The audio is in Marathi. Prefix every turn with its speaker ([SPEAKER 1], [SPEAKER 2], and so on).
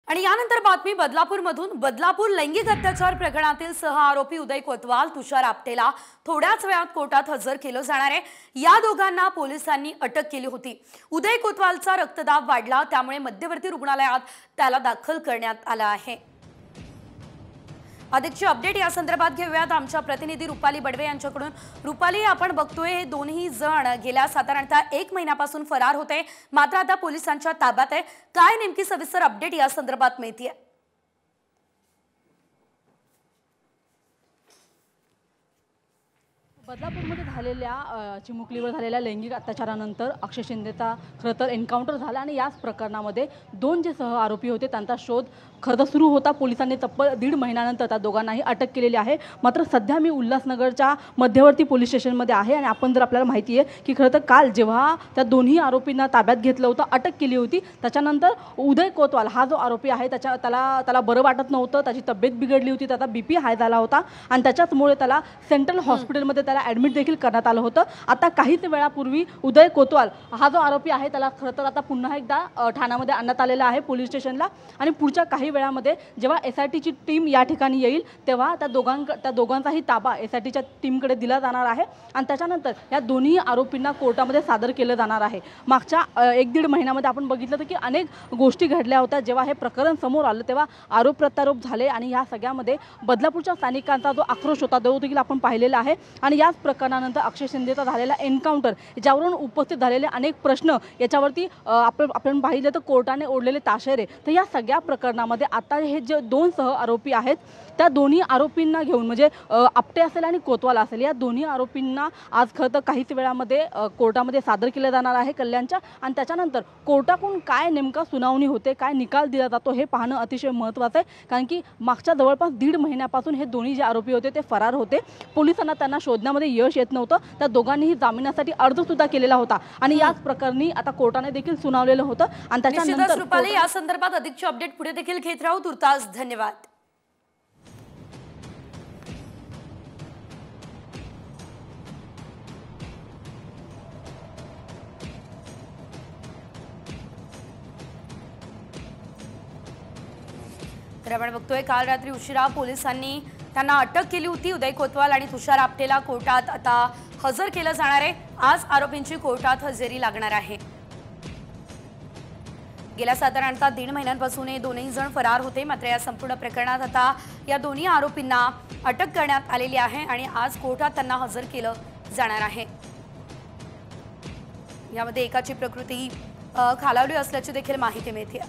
[SPEAKER 1] आणि यानंतर बातमी बदलापूरमधून। बदलापूर लैंगिक अत्याचार प्रकरणातील आरोपी उदय कोतवाल, तुषार आपटेला थोड्याच वेळात कोर्टात हजर केलं जाणार आहे। या दोघांना पोलिसांनी अटक केली होती। उदय कोतवालचा रक्तदाब वाढला, त्यामुळे मध्यवर्ती रुग्णालयात त्याला दाखल करण्यात आलं आहे। अधिकची अपडेट या संदर्भात घेऊयात आमच्या प्रतिनिधी रुपाली बडवे यांच्याकडून। रुपाली, आपण बघतोय हे दोन्ही जण गेल्या साधारणतः 1 महिन्यापासून फरार होते, मात्र आता पोलिसांच्या ताब्यात आहे। काय नेमकी सविस्तर अपडेट या संदर्भात मिळतेय?
[SPEAKER 2] बदलापूरमध्ये झालेल्या चिमुकलीवर झालेल्या लैंगिक अत्याचारानंतर अक्षय शिंदेचा खरं तर एन्काउंटर झाला आणि याच प्रकरणामध्ये 2 जे सह आरोपी होते त्यांचा शोध खरं तर सुरू होता। पोलिसांनी तब्बल 1.5 महिन्यानंतर त्या दोघांनाही अटक केलेली आहे। मात्र सध्या मी उल्हासनगरच्या मध्यवर्ती पोलीस स्टेशनमध्ये आहे आणि आपण जर आपल्याला माहिती आहे की खरं तर काल जेव्हा त्या दोन्ही आरोपींना ताब्यात घेतलं होतं, अटक केली होती, त्याच्यानंतर उदय कोतवाल हा जो आरोपी आहे त्याला बरं वाटत नव्हतं, त्याची तब्येत बिघडली होती, त्याचा बीपी हाय झाला होता आणि त्याच्यामुळे त्याला सेंट्रल हॉस्पिटलमध्ये त्याला ॲडमिट देखील करण्यात आलं होतं। आता काहीच वेळापूर्वी उदय कोतवाल हा जो आरोपी आहे त्याला खरं तर आता पुन्हा एकदा ठाण्यामध्ये आणण्यात आलेला आहे पोलीस स्टेशनला आणि पुढच्या काही वेळामध्ये जेव्हा एसआयटीची टीम या ठिकाणी येईल तेव्हा त्या दोघांचाही ताबा एसआयटीच्या टीमकडे दिला जाणार आहे आणि त्याच्यानंतर या दोन्ही आरोपींना कोर्टामध्ये सादर केलं जाणार आहे। मागच्या 1-1.5 महिन्यामध्ये आपण बघितलं तर की अनेक गोष्टी घडल्या होत्या। जेव्हा हे प्रकरण समोर आलं तेव्हा आरोप प्रत्यारोप झाले आणि या सगळ्यामध्ये बदलापूरच्या स्थानिकांचा जो आक्रोश होता तो देखील आपण पाहिलेला आहे आणि याच प्रकरणानंतर अक्षय शिंदेचा झालेला एन्काउंटर याच्यावरून उपस्थित झालेले अनेक प्रश्न याच्यावरती आपण पाहिलं तर कोर्टाने ओढलेले ताशेरे। तर या सगळ्या प्रकरणामध्ये आता हे जे 2 सह आरोपी आहेत त्या दोन्ही आरोपींना घेऊन म्हणजे आपटे असेल आणि कोतवाल असेल या दोन्ही आरोपींना आज खरं तर काहीच वेळामध्ये कोर्टामध्ये सादर केलं जाणार आहे कल्याणच्या आणि त्याच्यानंतर कोर्टाकडून काय नेमका सुनावणी होते, काय निकाल दिला जातो हे पाहणं अतिशय महत्त्वाचं आहे। कारण की मागच्या जवळपास 1.5 महिन्यापासून हे दोन्ही जे आरोपी होते ते फरार होते, पोलिसांना त्यांना शोधण्यामध्ये यश येत नव्हतं। त्या दोघांनीही जामिनासाठी अर्ज सुद्धा केलेला होता आणि याच प्रकरणी आता कोर्टाने देखील सुनावलेलं होतं आणि त्याच्यानंतर
[SPEAKER 1] रुपाली या संदर्भात अधिकची अपडेट पुढे देखील घेत राहू। तुर्तास धन्यवाद। तर आपण बघतोय काल रात्री उशिरा पोलिसांनी त्यांना अटक केली होती। उदय कोतवाल आणि तुषार आपटेला कोर्टात आता हजर केलं जाणार आहे। आज आरोपींची कोर्टात हजेरी लागणार आहे। गेल्या साधारणतः 1.5 महिन्यांपासून हे दोन्ही जण फरार होते, मात्र या संपूर्ण प्रकरणात आता या दोन्ही आरोपींना अटक करण्यात आलेली आहे आणि आज कोर्टात त्यांना हजर केलं जाणार आहे। यामध्ये एकाची प्रकृती खालावली असल्याची देखील माहिती मिळते।